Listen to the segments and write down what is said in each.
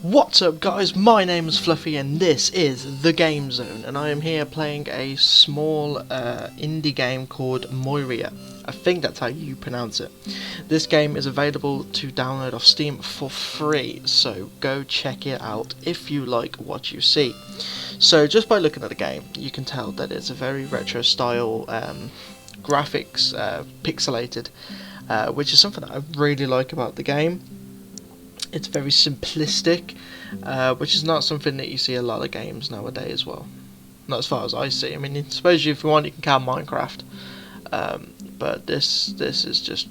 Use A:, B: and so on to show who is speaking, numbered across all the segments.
A: What's up guys, my name is Fluffy and this is the Game Zone, and I am here playing a small indie game called Moirai. I think that's how you pronounce it. This game is available to download off Steam for free, so go check it out if you like what you see. So just by looking at the game you can tell that it's a very retro style graphics, pixelated, which is something that I really like about the game. It's very simplistic, which is not something that you see a lot of games nowadays. Well, not as far as I see. I mean, I suppose if you want, you can count Minecraft, but this is just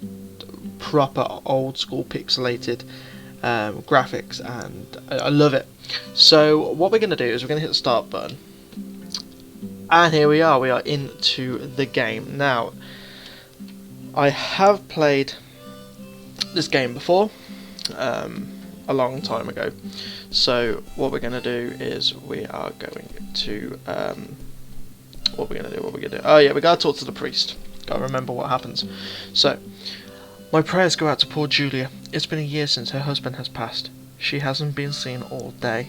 A: proper old school pixelated graphics, and I love it. So what we're going to do is we're going to hit the start button, and here we are. We are into the game now. I have played this game before. A long time ago. So what we're going to do is we are going to what we're going to do. Oh yeah, we got to talk to the priest. Got to remember what happens. So my prayers go out to poor Julia. It's been a year since her husband has passed. She hasn't been seen all day.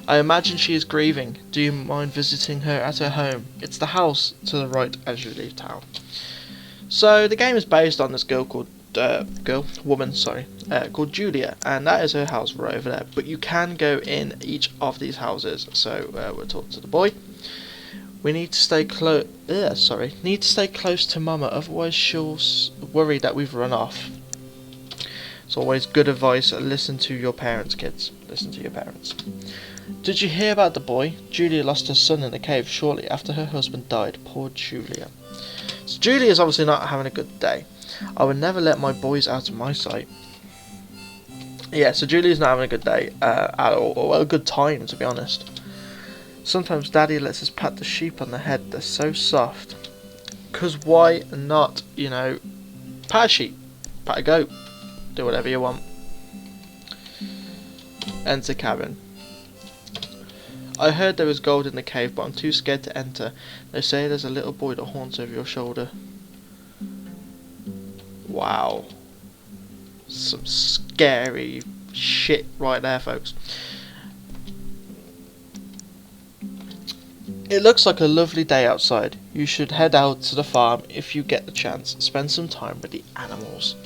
A: I imagine she is grieving. Do you mind visiting her at her home? It's the house to the right as you leave town. So the game is based on this girl called called Julia, and that is her house right over there. But you can go in each of these houses. So we'll talk to the boy. We need to stay close. Need to stay close to Mama, otherwise she'll worry that we've run off. It's always good advice. Listen to your parents, kids. Listen to your parents. Did you hear about the boy? Julia lost her son in the cave shortly after her husband died. Poor Julia. So Julia's obviously not having a good day. I would never let my boys out of my sight. Yeah, so Julia's not having a good day at all, or a good time, to be honest. Sometimes Daddy lets us pat the sheep on the head. They're so soft. 'Cause why not, you know, pat a sheep, pat a goat, do whatever you want. Enter cabin. I heard there was gold in the cave, but I'm too scared to enter. They say there's a little boy that haunts over your shoulder. Wow. Some scary shit right there, folks. It looks like a lovely day outside. You should head out to the farm if you get the chance. Spend some time with the animals.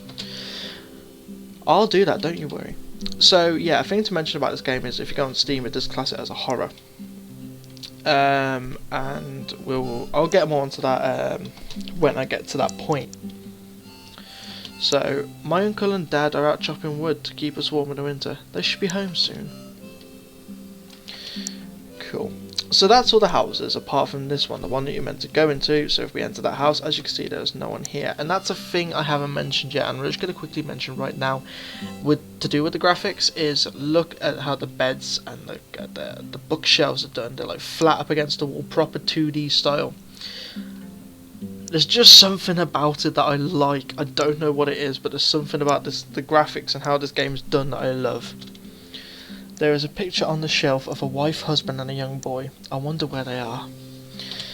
A: I'll do that, don't you worry. So yeah, a thing to mention about this game is if you go on Steam, it does class it as a horror. And I'll get more onto that when I get to that point. So, my uncle and dad are out chopping wood to keep us warm in the winter. They should be home soon. Cool. So that's all the houses, apart from this one, the one that you're meant to go into. So if we enter that house, as you can see, there's no one here. And that's a thing I haven't mentioned yet, and I'm just going to quickly mention right now. To do with the graphics is look at how the beds and the bookshelves are done. They're like flat up against the wall, proper 2D style. There's just something about it that I like. I don't know what it is, but there's something about the graphics and how this game's done that I love. There is a picture on the shelf of a wife, husband and a young boy. I wonder where they are.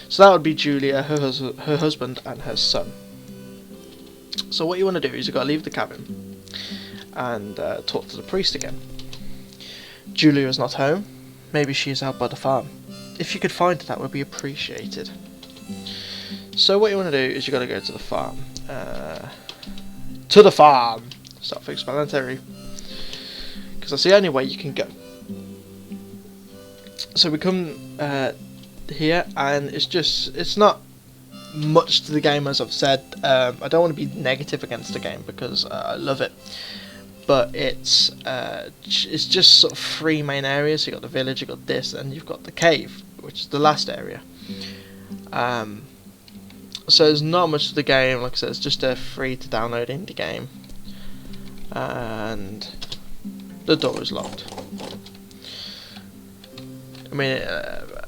A: So that would be Julia, her husband and her son. So what you want to do is you've got to leave the cabin and talk to the priest again. Julia is not home. Maybe she is out by the farm. If you could find her, that would be appreciated. So what you want to do is you got to go to the farm. To the farm. Self-explanatory. Because that's the only way you can go. So we come here, and it's not much to the game, as I've said. I don't want to be negative against the game because I love it. But it's just sort of three main areas. So you got the village, you got this, and you've got the cave, which is the last area. So there's not much to the game. Like I said, it's just a free to download indie game, and the door is locked. I mean,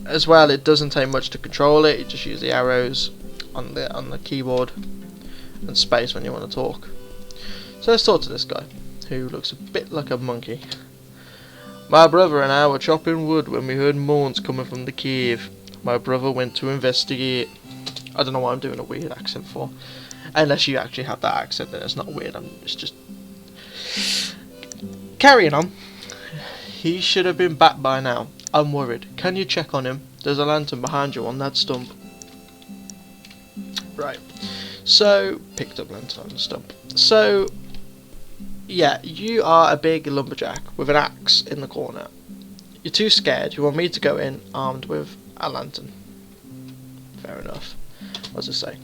A: as well, it doesn't take much to control it. You just use the arrows on the keyboard and space when you want to talk. So let's talk to this guy, who looks a bit like a monkey. My brother and I were chopping wood when we heard moans coming from the cave. My brother went to investigate. I don't know why I'm doing a weird accent for. Unless you actually have that accent, then it's not weird. It's just carrying on. He should have been back by now. I'm worried. Can you check on him? There's a lantern behind you on that stump. Right. So, picked up lantern on the stump. So, yeah, you are a big lumberjack with an axe in the corner. You're too scared. You want me to go in armed with a lantern. Fair enough. What's it say?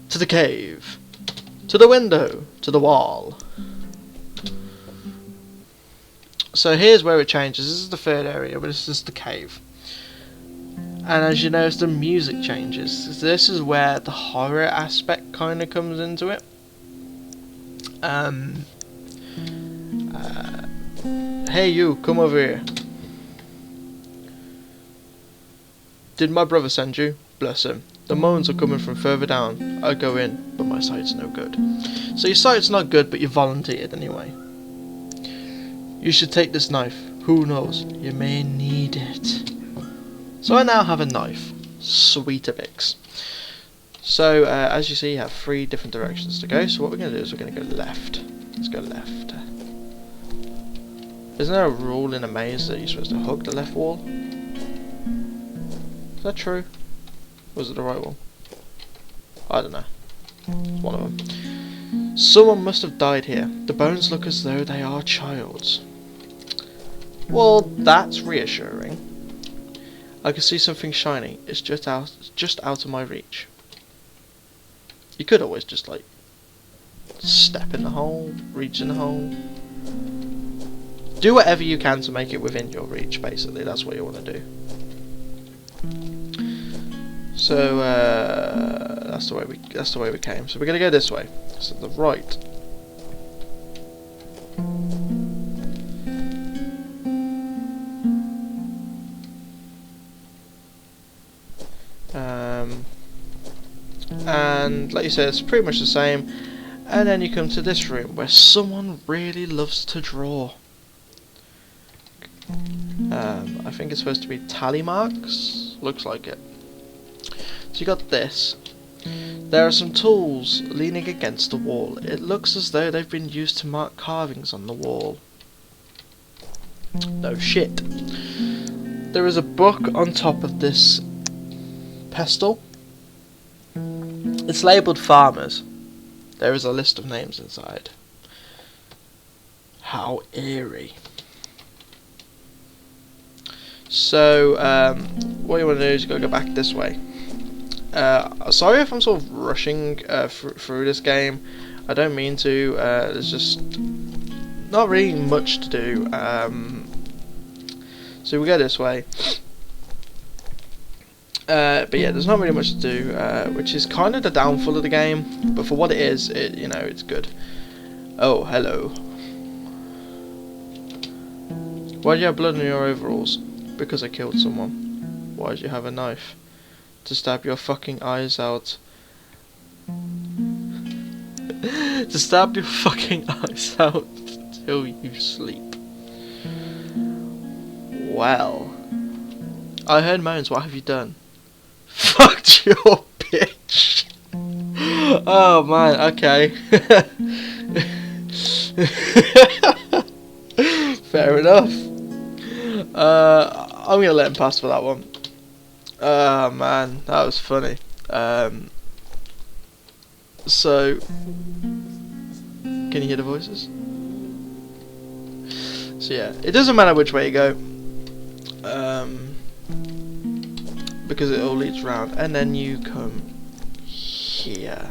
A: To the cave. To the window. To the wall. So here's where it changes. This is the third area, but this is the cave. And as you notice, the music changes. This is where the horror aspect kind of comes into it. Hey you, come over here. Did my brother send you? Bless him. The moans are coming from further down. I go in, but my sight's no good. So your sight's not good, but you volunteered anyway. You should take this knife. Who knows? You may need it. So I now have a knife. Sweetabix. So as you see, you have 3 different directions to go. So what we're going to do is we're going to go left. Let's go left. Isn't there a rule in a maze that you're supposed to hug the left wall? Is that true? Or was it the right one? I don't know. It's one of them. Someone must have died here. The bones look as though they are child's. Well, that's reassuring. I can see something shiny. It's just out of my reach. You could always just like step in the hole, reach in the hole. Do whatever you can to make it within your reach. Basically, that's what you want to do. So that's the way we came. So we're gonna go this way. So the right. And like you said, it's pretty much the same. And then you come to this room where someone really loves to draw. I think it's supposed to be tally marks. Looks like it. So you got this. There are some tools leaning against the wall. It looks as though they've been used to mark carvings on the wall. No shit. There is a book on top of this pestle. It's labelled farmers. There is a list of names inside. How eerie. So, what you want to do is you got to go back this way. Sorry if I'm sort of rushing through this game. I don't mean to. There's just not really much to do. So we go this way. But yeah, there's not really much to do, which is kind of the downfall of the game. But for what it is, you know, it's good. Oh, hello. Why do you have blood on your overalls? Because I killed someone. Why do you have a knife? To stab your fucking eyes out. To stab your fucking eyes out till you sleep. Well, I heard moans. What have you done? Fucked your bitch. Oh man, okay. Fair enough. I'm gonna let him pass for that one. Oh man, that was funny. So, can you hear the voices? So yeah, it doesn't matter which way you go, because it all leads round, and then you come here.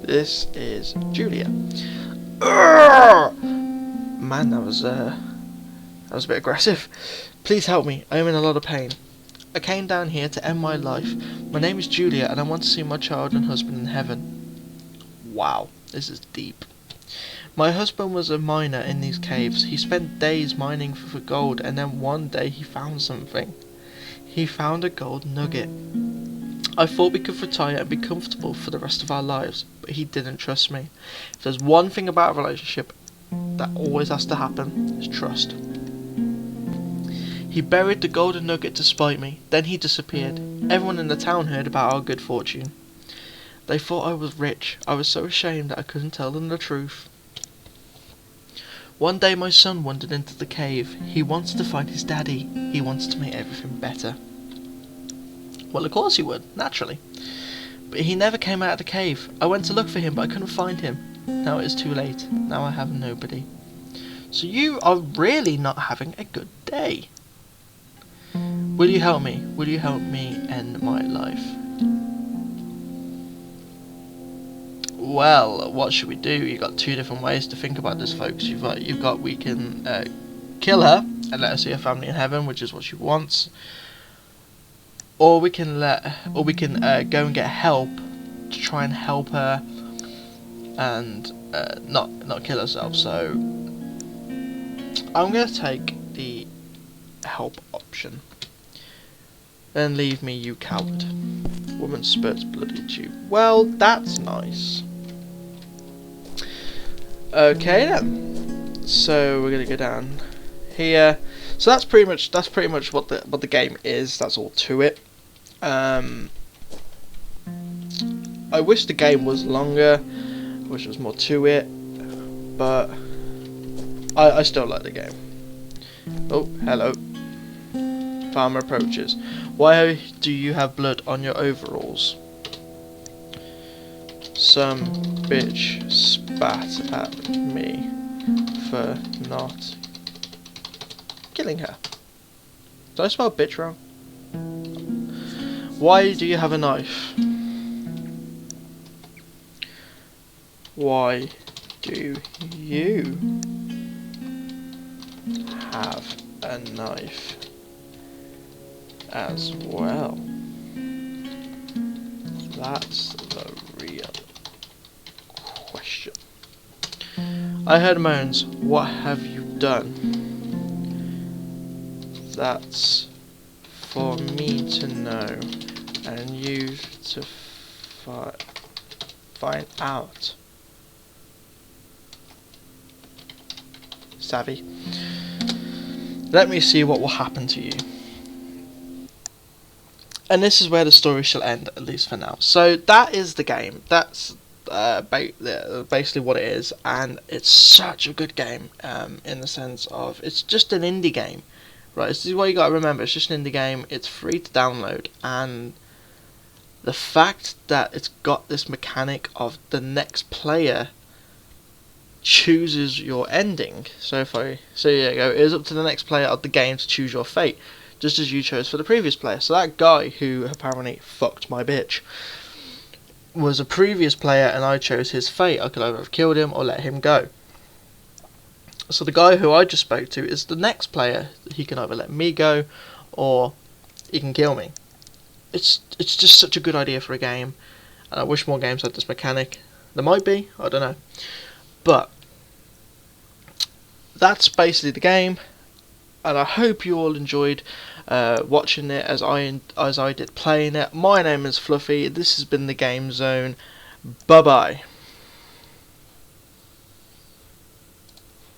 A: This is Julia. Urgh! Man, that was a bit aggressive. Please help me. I am in a lot of pain. I came down here to end my life. My name is Julia, and I want to see my child and husband in heaven. Wow, this is deep. My husband was a miner in these caves. He spent days mining for gold, and then one day he found something. He found a gold nugget. I thought we could retire and be comfortable for the rest of our lives, but he didn't trust me. If there's one thing about a relationship that always has to happen, it's trust. He buried the golden nugget to spite me. Then he disappeared. Everyone in the town heard about our good fortune. They thought I was rich. I was so ashamed that I couldn't tell them the truth. One day my son wandered into the cave. He wanted to find his daddy. He wanted to make everything better. Well, of course he would, naturally. But he never came out of the cave. I went to look for him, but I couldn't find him. Now it is too late. Now I have nobody. So you are really not having a good day. Will you help me? Will you help me end my life? Well, what should we do? You've got two different ways to think about this, folks. You've got we can kill her and let her see her family in heaven, which is what she wants. Or we can go and get help to try and help her and not kill herself. So I'm gonna take the help option. Then leave me, you coward. Woman spurts blood at you. Well, that's nice. Okay then. So we're gonna go down here. So that's pretty much what the game is. That's all to it. I wish the game was longer. I wish there was more to it, but I still like the game. Oh, hello. Farmer approaches. Why do you have blood on your overalls? Some bitch spat at me for not killing her. Did I spell bitch wrong? Why do you have a knife? Why do you have a knife as well? That's the real question. I heard moans. What have you done? That's for me to know and you to find out. Savvy. Let me see what will happen to you. And this is where the story shall end, at least for now. So that is the game. That's basically what it is, and it's such a good game in the sense of it's just an indie game, right? This is what you got to remember. It's just an indie game. It's free to download, and the fact that it's got this mechanic of the next player chooses your ending. So there you go. It is up to the next player of the game to choose your fate, just as you chose for the previous player. So that guy who apparently fucked my bitch was a previous player, and I chose his fate. I could either have killed him or let him go. So the guy who I just spoke to is the next player. He can either let me go or he can kill me. It's just such a good idea for a game, and I wish more games had this mechanic. There might be, I don't know. But that's basically the game, and I hope you all enjoyed watching it as I did playing it. My name is Fluffy. This has been the Game Zone. Bye bye.